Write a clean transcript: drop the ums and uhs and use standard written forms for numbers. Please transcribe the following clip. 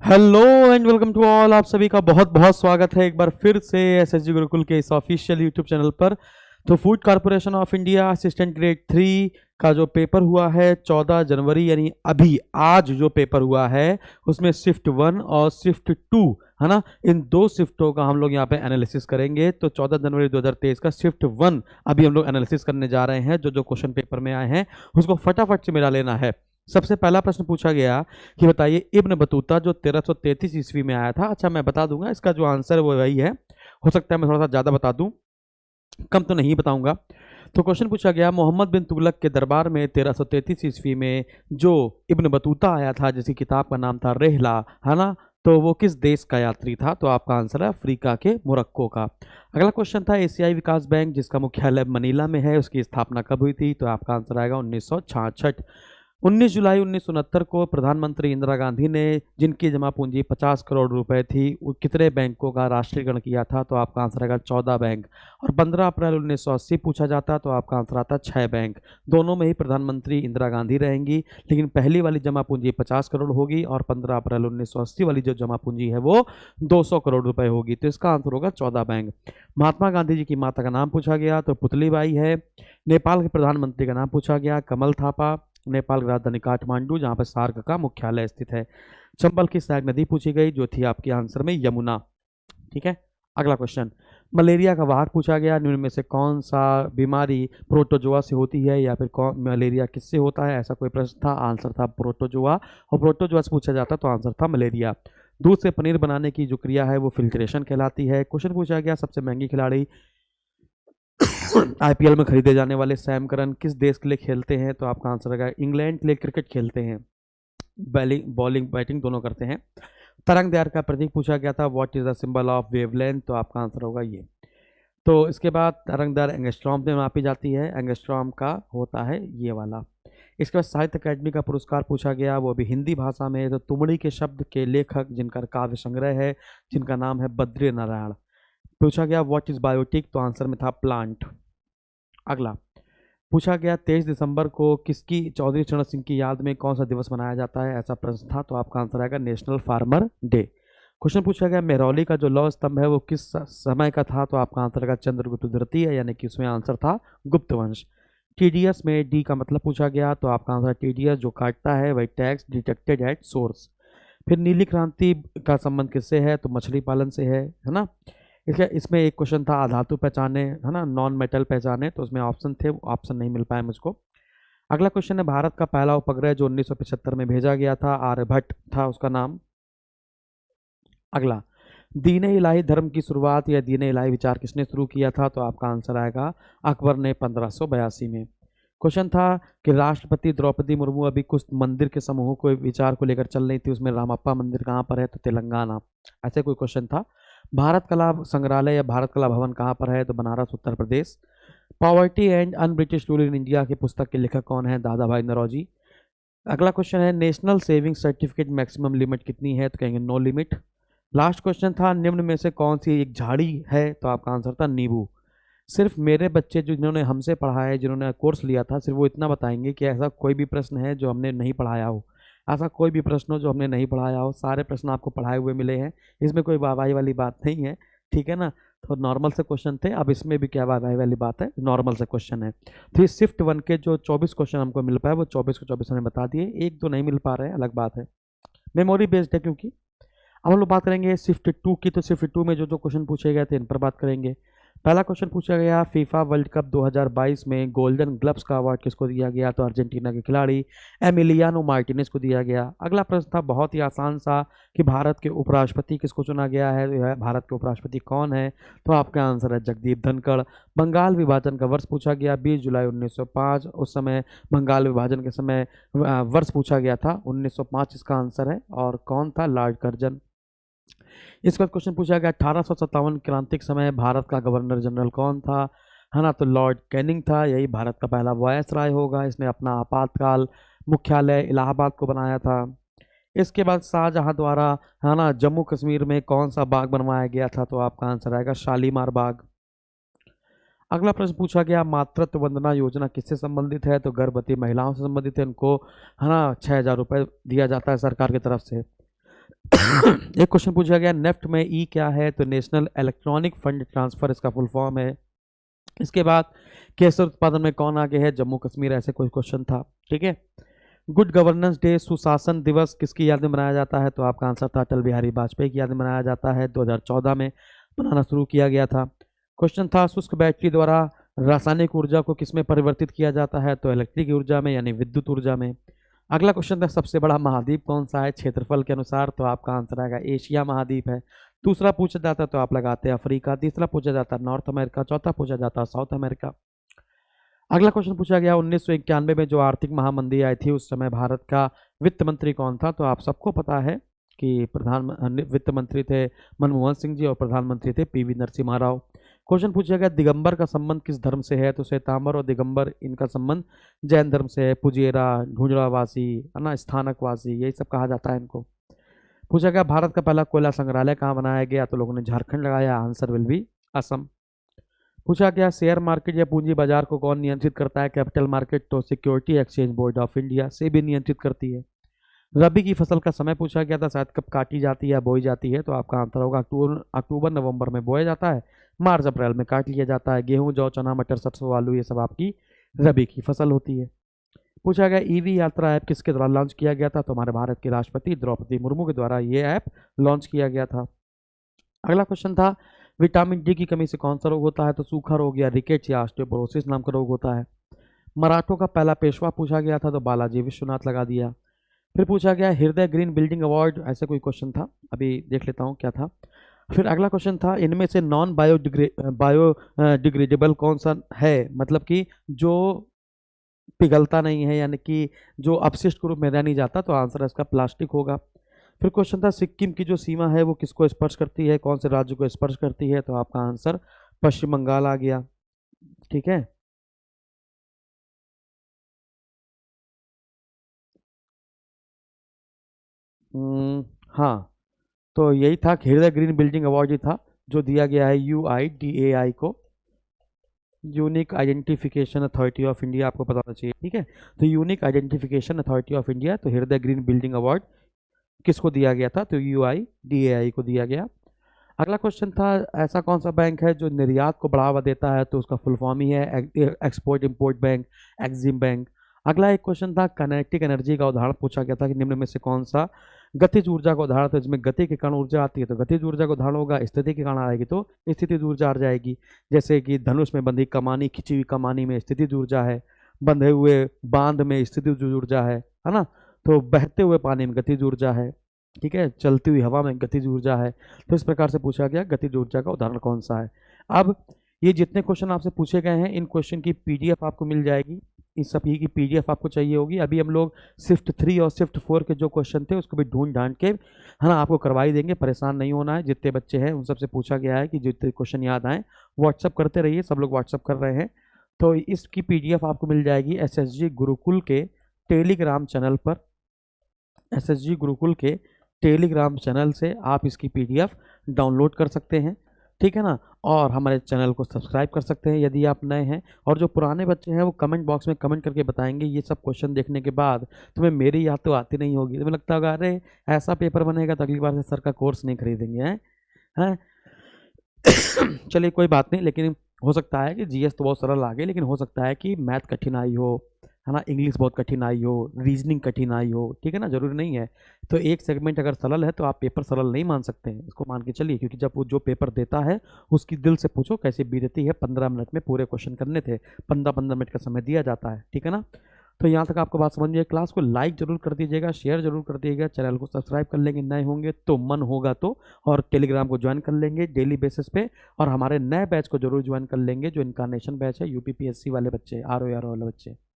Hello and welcome to all. आप सभी का बहुत बहुत स्वागत है एक बार फिर से एसएसजी गुरुकुल के इस ऑफिशियल यूट्यूब चैनल पर। तो food corporation of India assistant grade 3 का जो पेपर हुआ है 14 जनवरी यानी अभी आज जो पेपर हुआ है उसमें शिफ्ट 1 और शिफ्ट 2 है ना, इन दो शिफ्टों का हम लोग यहाँ पे एनालिसिस करेंगे। तो 14 जनवरी 2023 का शिफ्ट 1 अभी हम लोग एनालिसिस करने जा रहे हैं। जो जो क्वेश्चन पेपर में आए हैं उसको फटाफट से मिला लेना है। सबसे पहला प्रश्न पूछा गया कि बताइए इब्न बतूता जो 1333 ईस्वी में आया था। अच्छा, मैं बता दूंगा इसका जो आंसर है वो वही है। हो सकता है मैं थोड़ा सा ज़्यादा बता दूं, कम तो नहीं बताऊंगा। तो क्वेश्चन पूछा गया मोहम्मद बिन तुगलक के दरबार में 1333 ईस्वी में जो इब्न बतूता आया था जिसकी किताब का नाम था रेहला, है ना, तो वो किस देश का यात्री था? तो आपका आंसर है अफ्रीका के मोरक्को का। अगला क्वेश्चन था एशियाई विकास बैंक जिसका मुख्यालय मनीला में है उसकी स्थापना कब हुई थी? तो आपका आंसर आएगा 1966। 19 जुलाई 1969 को प्रधानमंत्री इंदिरा गांधी ने जिनकी जमा पूंजी 50 करोड़ रुपए थी वो कितने बैंकों का राष्ट्रीयकरण किया था? तो आपका आंसर आएगा 14 बैंक। और 15 अप्रैल 1980 पूछा जाता तो आपका आंसर आता 6 बैंक। दोनों में ही प्रधानमंत्री इंदिरा गांधी रहेंगी, लेकिन पहली वाली जमा पूंजी 50 करोड़ होगी और 15 अप्रैल 1980 वाली जो जमा पूंजी है वो 200 करोड़ रुपए होगी। तो इसका आंसर होगा 14 बैंक। महात्मा गांधी जी की माता का नाम पूछा गया तो पुतली बाई है। नेपाल के प्रधानमंत्री का नाम पूछा गया कमल थापा। नेपाल की राजधानी काठमांडू जहां पर सार्क का मुख्यालय स्थित है। चंबल की सहायक नदी पूछी गई जो थी आपके आंसर में यमुना। ठीक है। अगला क्वेश्चन मलेरिया का वाहक पूछा गया निम्न में से कौन सा बीमारी प्रोटोजोआ से होती है या फिर कौन मलेरिया किससे होता है? ऐसा कोई प्रश्न था, आंसर था प्रोटोजोआ। और प्रोटोजोआ से पूछा जाता तो आंसर था मलेरिया। दूध से पनीर बनाने की जो क्रिया है वो फिल्ट्रेशन कहलाती है। क्वेश्चन पूछा गया सबसे महंगी खिलाड़ी आईपीएल में खरीदे जाने वाले सैम करन किस देश के लिए खेलते हैं? तो आपका आंसर रहेगा इंग्लैंड के लिए क्रिकेट खेलते हैं। बॉलिंग बैटिंग दोनों करते हैं। तरंग दैर्घ्य का प्रतीक पूछा गया था what is the symbol of wavelength? तो आपका आंसर होगा ये। तो इसके बाद तरंग दैर्घ्य एंगस्ट्रॉम में मापी जाती है, एंगस्ट्रॉम का होता है ये वाला। इसके बाद साहित्य अकादमी का पुरस्कार पूछा गया वो भी हिंदी भाषा में। तो तुमड़ी के शब्द के लेखक जिनका काव्य संग्रह है जिनका नाम है बद्री नारायण। पूछा गया व्हाट इज बायोटिक? तो आंसर में था प्लांट। अगला पूछा गया 23 दिसंबर को किसकी चौधरी चरण सिंह की याद में कौन सा दिवस मनाया जाता है? ऐसा प्रश्न था। तो आपका आंसर आएगा नेशनल फार्मर डे। क्वेश्चन पूछा गया मेहरौली का जो लौह स्तंभ है वो किस समय का था? तो आपका आंसर आएगा चंद्रगुप्त द्वितीय, यानी कि उसमें आंसर था गुप्त वंश। टीडीएस में डी का मतलब पूछा गया तो आपका आंसर टीडीएस जो काटता है वही टैक्स डिटेक्टेड एट सोर्स। फिर नीली क्रांति का संबंध किससे है? तो मछली पालन से है ना। इसमें एक क्वेश्चन था अधातु पहचाने, है ना, नॉन मेटल पहचाने, तो उसमें ऑप्शन थे, ऑप्शन नहीं मिल पाए मुझको। अगला क्वेश्चन है भारत का पहला उपग्रह जो 1975 में भेजा गया था आर्यभट्ट था उसका नाम। अगला दीन इलाही धर्म की शुरुआत या दीन इलाही विचार किसने शुरू किया था? तो आपका आंसर आएगा अकबर ने 1582 में। क्वेश्चन था कि राष्ट्रपति द्रौपदी मुर्मू अभी कुछ मंदिर के समूह को विचार को लेकर चल रही थी, उसमें रामप्पा मंदिर कहाँ पर है? तो तेलंगाना। ऐसे कोई क्वेश्चन था। भारत कला संग्रहालय या भारत कला भवन कहाँ पर है? तो Banaras Uttar Pradesh. Poverty and un British rule in India की पुस्तक के लेखक कौन है? दादा भाई नौरोजी। अगला क्वेश्चन है national saving certificate maximum limit कितनी है? तो कहेंगे नो लिमिट। लास्ट क्वेश्चन था निम्न में से कौन सी एक झाड़ी है? तो आपका आंसर था नींबू। सिर्फ मेरे बच्चे जो जिन्होंने हमसे पढ़ा है, जिन्होंने कोर्स लिया था, सिर्फ वो इतना बताएंगे कि ऐसा कोई भी प्रश्न है जो हमने नहीं पढ़ाया हो। ऐसा कोई भी प्रश्न हो जो हमने नहीं पढ़ाया हो, सारे प्रश्न आपको पढ़ाए हुए मिले हैं। इसमें कोई वाहवाही वाली बात नहीं है, ठीक है ना। तो नॉर्मल से क्वेश्चन थे, अब इसमें भी क्या वाहवाही वाली बात है, नॉर्मल से क्वेश्चन है। तो ये शिफ्ट 1 के जो 24 क्वेश्चन हमको मिल पाए वो 24 के 24 हमने बता दिए। एक दो नहीं मिल पा रहे हैं, अलग बात है, मेमोरी बेस्ड है क्योंकि। अब हम लोग बात करेंगे शिफ्ट 2 की। तो शिफ्ट 2 में जो जो क्वेश्चन पूछे गए थे इन पर बात करेंगे। पहला क्वेश्चन पूछा गया फीफा वर्ल्ड कप 2022 में गोल्डन ग्लव्स का अवार्ड किसको दिया गया? तो अर्जेंटीना के खिलाड़ी एमिलियानो मार्टिनेज को दिया गया। अगला प्रश्न था बहुत ही आसान सा कि भारत के उपराष्ट्रपति किसको चुना गया है? तो भारत के उपराष्ट्रपति कौन है? तो आपका आंसर है जगदीप धनखड़। बंगाल विभाजन का वर्ष पूछा गया 20 जुलाई 1905। उस समय बंगाल विभाजन के समय वर्ष पूछा गया था 1905, इसका आंसर है। और कौन था? Lord Curzon. इसके बाद क्वेश्चन पूछा गया 1857 क्रांति के समय भारत का गवर्नर जनरल कौन था? है ना, तो लॉर्ड कैनिंग था। यही भारत का पहला वायसराय होगा। इसने अपना आपातकाल मुख्यालय इलाहाबाद को बनाया था। इसके बाद शाहजहां द्वारा, है ना, जम्मू कश्मीर में कौन सा बाग बनवाया गया था? तो आपका आंसर आएगा शालीमार बाग। अगला प्रश्न पूछा गया मातृत्व वंदना योजना किससे संबंधित है? तो गर्भवती महिलाओं से संबंधित है, उनको, है ना, 6,000 रुपये दिया जाता है सरकार की तरफ से। एक क्वेश्चन पूछा गया नेफ्ट में ई क्या है, तो नेशनल इलेक्ट्रॉनिक फंड ट्रांसफर इसका फुल फॉर्म है। इसके बाद केसर उत्पादन में कौन आगे है, जम्मू कश्मीर, ऐसे कोई क्वेश्चन था। ठीक है। गुड गवर्नेंस डे, सुशासन दिवस किसकी याद में मनाया जाता है, तो आपका आंसर था अटल बिहारी वाजपेयी की याद में मनाया जाता है। 2014 में बनाना शुरू किया गया था। क्वेश्चन था शुष्क बैटरी द्वारा रासायनिक ऊर्जा को किसमें परिवर्तित किया जाता है, तो इलेक्ट्रिक ऊर्जा में यानी विद्युत ऊर्जा में। अगला क्वेश्चन था सबसे बड़ा महाद्वीप कौन सा है क्षेत्रफल के अनुसार, तो आपका आंसर आएगा एशिया महाद्वीप है। दूसरा पूछा जाता तो आप लगाते हैं अफ्रीका, तीसरा पूछा जाता नॉर्थ अमेरिका, चौथा पूछा जाता साउथ अमेरिका। अगला क्वेश्चन पूछा गया 1991 में जो आर्थिक महामंदी आई थी उस समय भारत का वित्त मंत्री कौन था, तो आप सबको पता है कि वित्त मंत्री थे मनमोहन सिंह जी और प्रधानमंत्री थे पीवी नरसिम्हा राव। क्वेश्चन पूछा गया दिगंबर का संबंध किस धर्म से है, तो श्वेतांबर और दिगंबर इनका संबंध जैन धर्म से है। पुजेरा, ढूंढरावासी, है ना, स्थानकवासी, यही सब कहा जाता है इनको। पूछा गया भारत का पहला कोयला संग्रहालय कहाँ बनाया गया, तो लोगों ने झारखंड लगाया, आंसर विल बी असम। पूछा गया शेयर मार्केट या पूंजी बाजार को कौन नियंत्रित करता है, कैपिटल मार्केट, तो security exchange board of India से भी नियंत्रित करती है। रबी की फसल का समय पूछा गया था शायद कब काटी जाती है या बोई जाती है, तो आपका आंसर होगा अक्टूबर नवंबर में बोया जाता है, मार्च अप्रैल में काट लिया जाता है। गेहूं, जौ, चना, मटर, सरसों, आलू ये सब आपकी रबी की फसल होती है। पूछा गया ईवी यात्रा ऐप किसके द्वारा लॉन्च किया गया था, तो हमारे भारत के राष्ट्रपति द्रौपदी मुर्मू के द्वारा ये ऐप लॉन्च किया गया था। अगला क्वेश्चन था विटामिन डी की कमी से कौन सा रोग होता है, तो सूखा रोग या रिकेट्स या ऑस्टियोपोरोसिस नाम का रोग होता है। मराठों का पहला पेशवा पूछा गया था, तो बालाजी विश्वनाथ लगा दिया। फिर पूछा गया हृदय ग्रीन बिल्डिंग अवार्ड, ऐसे कोई क्वेश्चन था, अभी देख लेता हूँ क्या था। फिर अगला क्वेश्चन था इनमें से नॉन बायोडिग्रेडेबल कौन सा है, मतलब कि जो पिघलता नहीं है, यानी कि जो अपशिष्ट के रूप में रह नहीं जाता, तो आंसर इसका प्लास्टिक होगा। फिर क्वेश्चन था सिक्किम की जो सीमा है वो किसको स्पर्श करती है, कौन से राज्य को स्पर्श करती है, तो आपका आंसर पश्चिम बंगाल आ गया। ठीक है। हाँ, तो यही था हृदय ग्रीन बिल्डिंग अवार्ड ही था जो दिया गया है UIDAI को, unique identification authority of India, आपको पता होना चाहिए। ठीक है। तो unique identification authority of India, तो हृदय ग्रीन बिल्डिंग अवार्ड किसको दिया गया था, तो UIDAI को दिया गया। अगला क्वेश्चन था ऐसा कौन सा बैंक है जो निर्यात को बढ़ावा देता है, तो उसका फुल फॉर्म ही है export import bank, Exim bank. अगला एक क्वेश्चन था काइनेटिक एनर्जी का उदाहरण पूछा गया था कि निम्न में से कौन सा गतिज ऊर्जा का उदाहरण, तो इसमें गति के कारण ऊर्जा आती है तो गतिज ऊर्जा का उदाहरण होगा, स्थिति के कारण आएगी तो स्थितिज ऊर्जा आ जाएगी। जैसे कि धनुष में बंधी कमानी, खिंची हुई कमानी में स्थितिज ऊर्जा है, बंधे हुए बांध में स्थितिज ऊर्जा है ना, तो बहते हुए पानी में गतिज ऊर्जा है। ठीक है। चलती हुई हवा में गतिज ऊर्जा है। तो इस प्रकार से पूछा गया गतिज ऊर्जा का उदाहरण कौन सा है। अब ये जितने क्वेश्चन आपसे पूछे गए हैं इन क्वेश्चन की PDF आपको मिल जाएगी, इस सभी की PDF आपको चाहिए होगी। अभी हम लोग शिफ्ट 3 और शिफ्ट 4 के जो क्वेश्चन थे उसको भी ढूंढ ढांड के, है ना, आपको करवाई देंगे, परेशान नहीं होना है। जितने बच्चे हैं उन सबसे पूछा गया है कि जितने क्वेश्चन याद आए व्हाट्सअप करते रहिए, सब लोग व्हाट्सअप कर रहे हैं। तो इसकी PDF आपको मिल जाएगी SSG गुरुकुल के टेलीग्राम चैनल पर, SSG गुरुकुल के टेलीग्राम चैनल से आप इसकी PDF डाउनलोड कर सकते हैं। ठीक है ना, और हमारे चैनल को सब्सक्राइब कर सकते हैं यदि आप नए हैं। और जो पुराने बच्चे हैं वो कमेंट बॉक्स में कमेंट करके बताएंगे ये सब क्वेश्चन देखने के बाद तुम्हें मेरी याद तो आती नहीं होगी, तुम्हें लगता होगा अरे ऐसा पेपर बनेगा तो अगली बार से सर का कोर्स नहीं खरीदेंगे, हैं। चलिए कोई बात नहीं, लेकिन हो सकता है कि GS तो बहुत सरल आ गए, लेकिन हो सकता है कि मैथ कठिन आई हो, है ना, इंग्लिश बहुत कठिन आई हो, रीजनिंग कठिन आई हो। ठीक है ना, जरूरी नहीं है। तो एक सेगमेंट अगर सरल है तो आप पेपर सरल नहीं मान सकते हैं, इसको मान के चलिए, क्योंकि जब वो जो पेपर देता है उसकी दिल से पूछो कैसे बीतती है। 15 मिनट में पूरे क्वेश्चन करने थे, 15-15 मिनट का समय दिया जाता है। ठीक है ना। तो यहाँ तक आपको बात समझिए। क्लास को लाइक जरूर कर दीजिएगा, शेयर जरूर कर दीजिएगा, चैनल को सब्सक्राइब कर लेंगे नए होंगे तो, मन होगा तो, और टेलीग्राम को ज्वाइन कर लेंगे डेली बेसिस पे। और हमारे नए बैच को जरूर ज्वाइन कर लेंगे जो इनकारनेशन बैच है, UPPSC वाले बच्चे, RO वाले बच्चे।